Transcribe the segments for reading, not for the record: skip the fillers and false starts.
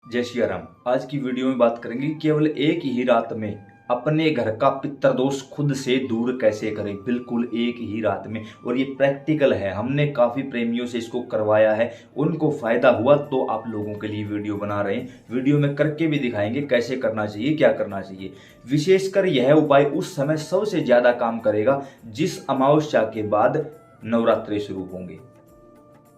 जय श्री राम। आज की वीडियो में बात करेंगे कि केवल एक ही रात में अपने घर का पितृदोष खुद से दूर कैसे करें। बिल्कुल एक ही रात में, और ये प्रैक्टिकल है। हमने काफ़ी प्रेमियों से इसको करवाया है, उनको फ़ायदा हुआ तो आप लोगों के लिए वीडियो बना रहे हैं। वीडियो में करके भी दिखाएंगे कैसे करना चाहिए, क्या करना चाहिए। विशेषकर यह उपाय उस समय सबसे ज़्यादा काम करेगा जिस अमावस्या के बाद नवरात्रि शुरू होंगे।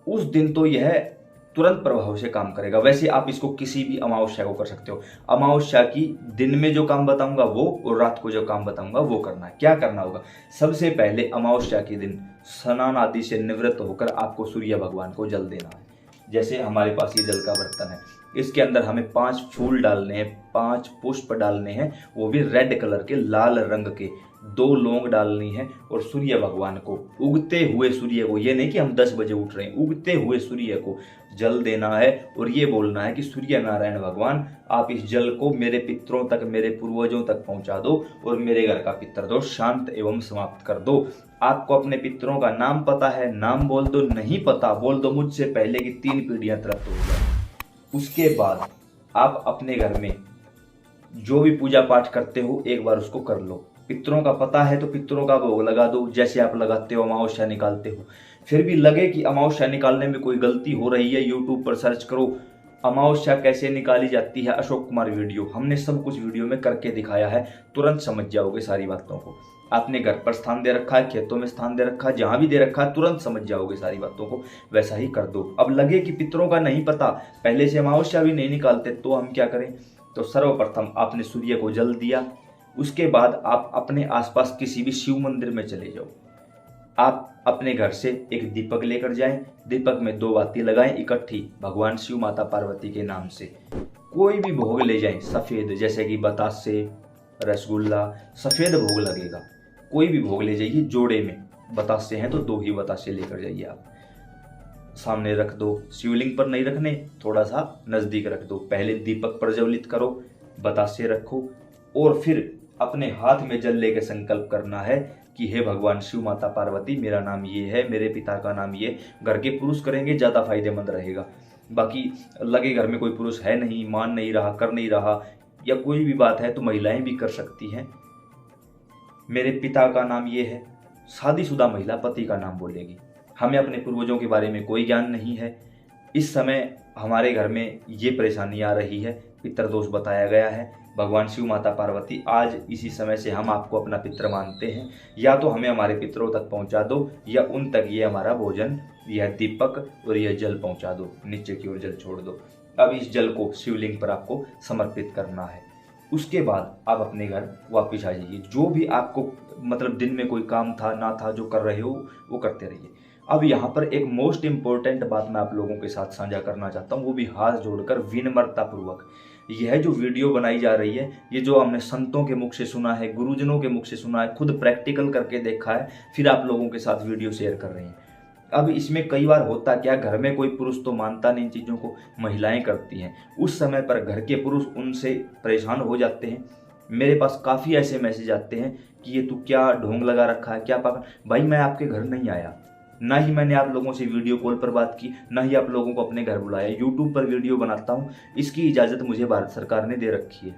उस दिन तो यह तुरंत प्रभाव से काम करेगा। वैसे आप इसको किसी भी अमावस्या को कर सकते हो। अमावस्या की दिन में जो काम बताऊंगा वो, और रात को जो काम बताऊंगा वो करना है। क्या करना होगा? सबसे पहले अमावस्या के दिन स्नान आदि से निवृत्त होकर आपको सूर्य भगवान को जल देना है। जैसे हमारे पास ये जल का बर्तन है, इसके अंदर हमें 5 फूल डालने हैं, 5 पुष्प डालने हैं, वो भी रेड कलर के, लाल रंग के। 2 लौंग डालनी है और सूर्य भगवान को, उगते हुए सूर्य को, ये नहीं कि हम 10 बजे उठ रहे हैं, उगते हुए सूर्य को जल देना है। और ये बोलना है कि सूर्य नारायण भगवान, आप इस जल को मेरे पितरों तक, मेरे पूर्वजों तक पहुंचा दो और मेरे घर का पितृदोष शांत एवं समाप्त कर दो। आपको अपने पितरों का नाम पता है, नाम बोल दो। नहीं पता, बोल दो मुझसे पहले की 3 पीढ़ियां तृप्त हो जाए। उसके बाद आप अपने घर में जो भी पूजा पाठ करते हो एक बार उसको कर लो। पितरों का पता है तो पितरों का भोग लगा दो, जैसे आप लगाते हो, अमावस्या निकालते हो। फिर भी लगे कि अमावस्या निकालने में कोई गलती हो रही है, यूट्यूब पर सर्च करो अमावस्या कैसे निकाली जाती है, अशोक कुमार वीडियो। हमने सब कुछ वीडियो में करके दिखाया है, तुरंत समझ जाओगे सारी बातों को। आपने घर पर स्थान दे रखा है, खेतों में स्थान दे रखा है, जहां भी दे रखा है, तुरंत समझ जाओगे सारी बातों को। वैसा ही कर दो। अब लगे कि पितरों का नहीं पता, पहले से अमावस्या भी नहीं निकालते, तो हम क्या करें? तो सर्वप्रथम आपने सूर्य को जल दिया। उसके बाद आप अपने आसपास किसी भी शिव मंदिर में चले जाओ। आप अपने घर से एक दीपक लेकर जाएं, दीपक में 2 बाती लगाएं इकट्ठी, भगवान शिव माता पार्वती के नाम से। कोई भी भोग ले जाएं सफ़ेद, जैसे कि बतासे, रसगुल्ला, सफ़ेद भोग लगेगा। कोई भी भोग ले जाइए, जोड़े में बतासे हैं तो 2 ही बतासे लेकर जाइए। आप सामने रख दो, शिवलिंग पर नहीं रखने, थोड़ा सा नज़दीक रख दो। पहले दीपक प्रज्वलित करो, बतासे रखो, और फिर अपने हाथ में जल लेके संकल्प करना है कि हे भगवान शिव माता पार्वती, मेरा नाम ये है, मेरे पिता का नाम ये। घर के पुरुष करेंगे ज़्यादा फायदेमंद रहेगा। बाकी लगे घर में कोई पुरुष है नहीं, मान नहीं रहा, कर नहीं रहा, या कोई भी बात है, तो महिलाएं भी कर सकती हैं। मेरे पिता का नाम ये है। शादीशुदा महिला पति का नाम बोलेगी। हमें अपने पूर्वजों के बारे में कोई ज्ञान नहीं है। इस समय हमारे घर में ये परेशानी आ रही है, पितृदोष बताया गया है। भगवान शिव माता पार्वती, आज इसी समय से हम आपको अपना पितृ मानते हैं। या तो हमें हमारे पितरों तक पहुंचा दो, या उन तक ये हमारा भोजन, यह दीपक और यह जल पहुंचा दो। नीचे की ओर जल छोड़ दो। अब इस जल को शिवलिंग पर आपको समर्पित करना है। उसके बाद आप अपने घर वापस आ जाइए। जो भी आपको मतलब दिन में कोई काम था ना था, जो कर रहे हो वो करते रहिए। अब यहाँ पर एक मोस्ट इम्पोर्टेंट बात मैं आप लोगों के साथ साझा करना चाहता हूँ, वो भी हाथ जोड़कर विनम्रता पूर्वक। यह जो वीडियो बनाई जा रही है, ये जो हमने संतों के मुख से सुना है, गुरुजनों के मुख से सुना है, खुद प्रैक्टिकल करके देखा है, फिर आप लोगों के साथ वीडियो शेयर कर रहे हैं। अब इसमें कई बार होता क्या, घर में कोई पुरुष तो मानता नहीं इन चीज़ों को, महिलाएं करती हैं। उस समय पर घर के पुरुष उनसे परेशान हो जाते हैं। मेरे पास काफ़ी ऐसे मैसेज आते हैं कि ये तू क्या ढोंग लगा रखा है, क्या पागल। भाई मैं आपके घर नहीं आया, ना ही मैंने आप लोगों से वीडियो कॉल पर बात की, ना ही आप लोगों को अपने घर बुलाया। यूट्यूब पर वीडियो बनाता हूँ, इसकी इजाज़त मुझे भारत सरकार ने दे रखी है।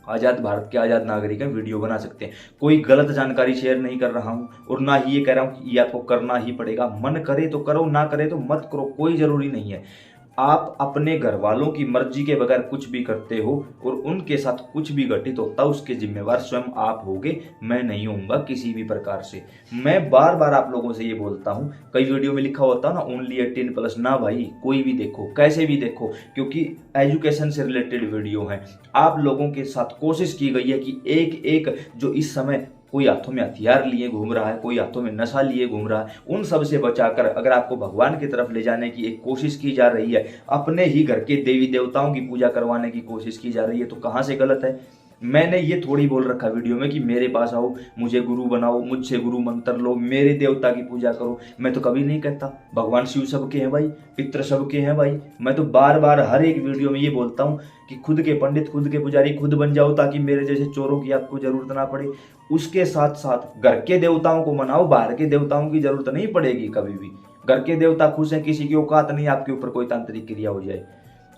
आज़ाद भारत के आज़ाद नागरिक हैं, वीडियो बना सकते हैं। कोई गलत जानकारी शेयर नहीं कर रहा हूँ, और ना ही ये कह रहा हूँ कि ये आपको करना ही पड़ेगा। मन करे तो करो, ना करे तो मत करो, कोई ज़रूरी नहीं है। आप अपने घर वालों की मर्जी के बगैर कुछ भी करते हो और उनके साथ कुछ भी घटित होता, उसके जिम्मेवार स्वयं आप होगे, मैं नहीं होऊंगा किसी भी प्रकार से। मैं बार बार आप लोगों से ये बोलता हूँ, कई वीडियो में लिखा होता ना ओनली 18+। ना भाई, कोई भी देखो, कैसे भी देखो, क्योंकि एजुकेशन से रिलेटेड वीडियो है। आप लोगों के साथ कोशिश की गई है कि एक एक जो इस समय कोई हाथों में हथियार लिए घूम रहा है, कोई हाथों में नशा लिए घूम रहा है, उन सब से बचाकर अगर आपको भगवान की तरफ ले जाने की एक कोशिश की जा रही है, अपने ही घर के देवी देवताओं की पूजा करवाने की कोशिश की जा रही है, तो कहाँ से गलत है? मैंने ये थोड़ी बोल रखा वीडियो में कि मेरे पास आओ, मुझे गुरु बनाओ, मुझसे गुरु मंत्र लो, मेरे देवता की पूजा करो। मैं तो कभी नहीं कहता। भगवान शिव सबके हैं भाई, पितृ सबके हैं भाई। मैं तो बार बार हर एक वीडियो में ये बोलता हूँ कि खुद के पंडित, खुद के पुजारी खुद बन जाओ, ताकि मेरे जैसे चोरों की आपको जरूरत ना पड़े। उसके साथ साथ घर के देवताओं को मनाओ, बाहर के देवताओं की जरूरत नहीं पड़ेगी कभी भी। घर के देवता खुश हैं, किसी की औकात नहीं आपके ऊपर कोई तांत्रिक क्रिया हो जाए।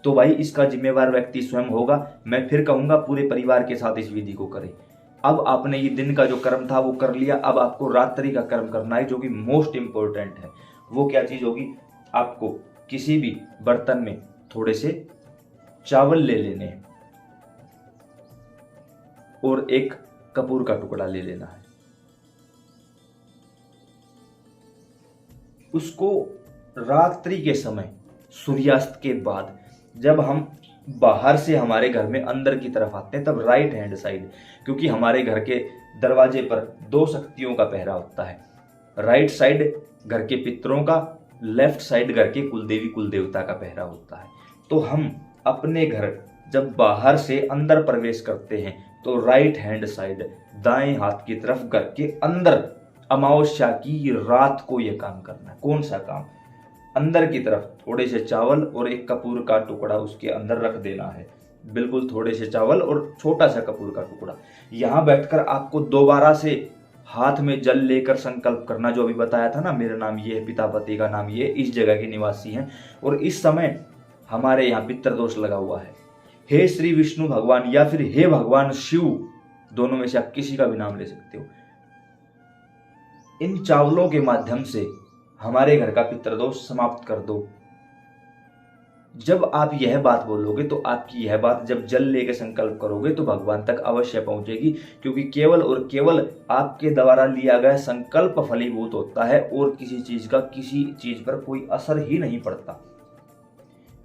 तो भाई इसका जिम्मेवार व्यक्ति स्वयं होगा। मैं फिर कहूँगा पूरे परिवार के साथ इस विधि को करें। अब आपने ये दिन का जो कर्म था वो कर लिया, अब आपको रात्रि का कर्म करना है जो कि मोस्ट इंपॉर्टेंट है। वो क्या चीज़ होगी, आपको किसी भी बर्तन में थोड़े से चावल ले लेने हैं और एक कपूर का टुकड़ा ले लेना है। उसको रात्रि के समय सूर्यास्त के बाद जब हम बाहर से हमारे घर में अंदर की तरफ आते हैं तब राइट हैंड साइड, क्योंकि हमारे घर के दरवाजे पर 2 शक्तियों का पहरा होता है। राइट साइड घर के पितरों का, लेफ्ट साइड घर के कुलदेवी कुलदेवता का पहरा होता है। तो हम अपने घर जब बाहर से अंदर प्रवेश करते हैं तो राइट हैंड साइड दाएं हाथ की तरफ घर के अंदर अमावस्या की रात को यह काम करना है। कौन सा काम, अंदर की तरफ थोड़े से चावल और एक कपूर का टुकड़ा उसके अंदर रख देना है। बिल्कुल थोड़े से चावल और छोटा सा कपूर का टुकड़ा। यहाँ बैठकर आपको दोबारा से हाथ में जल लेकर संकल्प करना, जो अभी बताया था ना, मेरा नाम ये है, पिता पति का नाम ये, इस जगह के निवासी हैं और इस समय हमारे यहाँ पितृदोष लगा हुआ है। हे श्री विष्णु भगवान या फिर हे भगवान शिव, दोनों में से आप किसी का भी नाम ले सकते हो। इन चावलों के माध्यम से हमारे घर का पितृदोष समाप्त कर दो। जब आप यह बात बोलोगे तो आपकी यह बात जब जल लेके संकल्प करोगे तो भगवान तक अवश्य पहुंचेगी, क्योंकि केवल और केवल आपके द्वारा लिया गया संकल्प फलीभूत होता है और किसी चीज का किसी चीज पर कोई असर ही नहीं पड़ता।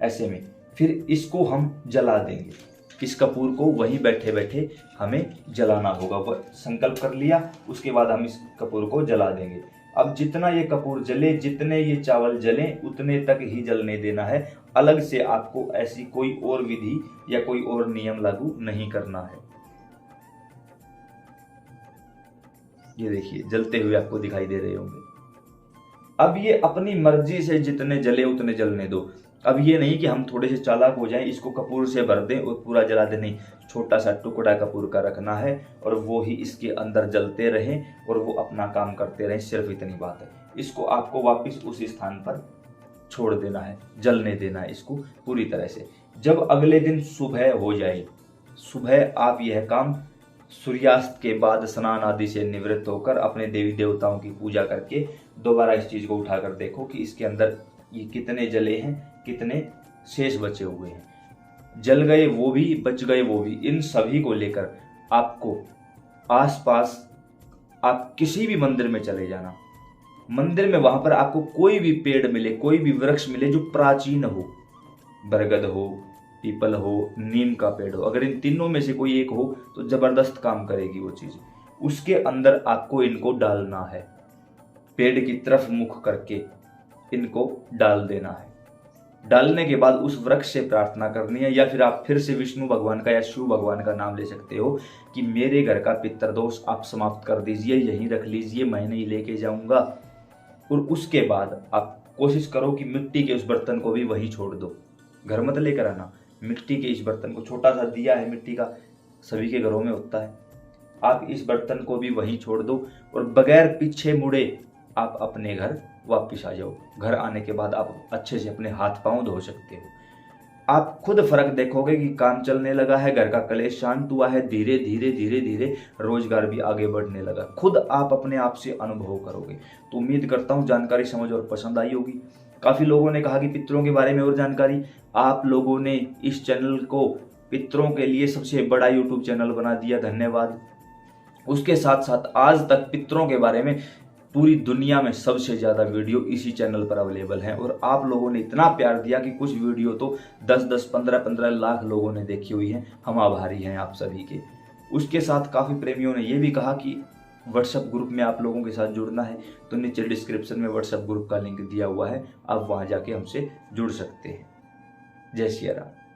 ऐसे में फिर इसको हम जला देंगे। इस कपूर को वहीं बैठे बैठे हमें जलाना होगा। वह संकल्प कर लिया, उसके बाद हम इस कपूर को जला देंगे। अब जितना ये कपूर जले, जितने ये चावल जले, उतने तक ही जलने देना है। अलग से आपको ऐसी कोई और विधि या कोई और नियम लागू नहीं करना है। ये देखिए जलते हुए आपको दिखाई दे रहे होंगे। अब ये अपनी मर्जी से जितने जले उतने जलने दो। अब ये नहीं कि हम थोड़े से चालाक हो जाएं, इसको कपूर से भर दें और पूरा जला दें, नहीं। छोटा सा टुकड़ा कपूर का रखना है और वो ही इसके अंदर जलते रहें और वो अपना काम करते रहें, सिर्फ इतनी बात है। इसको आपको वापस उसी स्थान पर छोड़ देना है, जलने देना है इसको पूरी तरह से। जब अगले दिन सुबह हो जाए, सुबह आप यह काम सूर्यास्त के बाद स्नान आदि से निवृत्त होकर अपने देवी देवताओं की पूजा करके दोबारा इस चीज को उठाकर देखो कि इसके अंदर ये कितने जले हैं, कितने शेष बचे हुए हैं। जल गए वो भी, बच गए वो भी, इन सभी को लेकर आपको आसपास आप किसी भी मंदिर में चले जाना। मंदिर में वहां पर आपको कोई भी पेड़ मिले, कोई भी वृक्ष मिले जो प्राचीन हो, बरगद हो, पीपल हो, नीम का पेड़ हो, अगर इन तीनों में से कोई एक हो तो जबरदस्त काम करेगी वो चीज। उसके अंदर आपको इनको डालना है, पेड़ की तरफ मुख करके इनको डाल देना है। डालने के बाद उस वृक्ष से प्रार्थना करनी है, या फिर आप फिर से विष्णु भगवान का या शिव भगवान का नाम ले सकते हो कि मेरे घर का पितृदोष आप समाप्त कर दीजिए, यहीं रख लीजिए, मैं नहीं लेके जाऊंगा। और उसके बाद आप कोशिश करो कि मिट्टी के उस बर्तन को भी वहीं छोड़ दो, घर मत लेकर आना। मिट्टी के इस बर्तन को, छोटा सा दिया है मिट्टी का, सभी के घरों में होता है, आप इस बर्तन को भी वहीं छोड़ दो और बगैर पीछे मुड़े आप अपने घर वापिस आ जाओ। घर आने के बाद आप अच्छे से अपने हाथ पांव धो सकते हो। आप खुद फर्क देखोगे कि काम चलने लगा है, घर का कलेश शांत हुआ है, धीरे धीरे धीरे धीरे रोजगार भी आगे बढ़ने लगा। खुद आप अपने आप से अनुभव करोगे। तो उम्मीद करता हूँ जानकारी समझ और पसंद आई होगी। काफी लोगों ने कहा कि पितरों के बारे में और जानकारी, आप लोगों ने इस चैनल को पितरों के लिए सबसे बड़ा यूट्यूब चैनल बना दिया, धन्यवाद। उसके साथ साथ आज तक पितरों के बारे में पूरी दुनिया में सबसे ज़्यादा वीडियो इसी चैनल पर अवेलेबल हैं और आप लोगों ने इतना प्यार दिया कि कुछ वीडियो तो 10-10, 15-15 लाख लोगों ने देखी हुई हैं। हम आभारी हैं आप सभी के। उसके साथ काफ़ी प्रेमियों ने यह भी कहा कि व्हाट्सएप ग्रुप में आप लोगों के साथ जुड़ना है, तो नीचे डिस्क्रिप्शन में व्हाट्सएप ग्रुप का लिंक दिया हुआ है, आप वहाँ जाके हमसे जुड़ सकते हैं। जय सिया राम।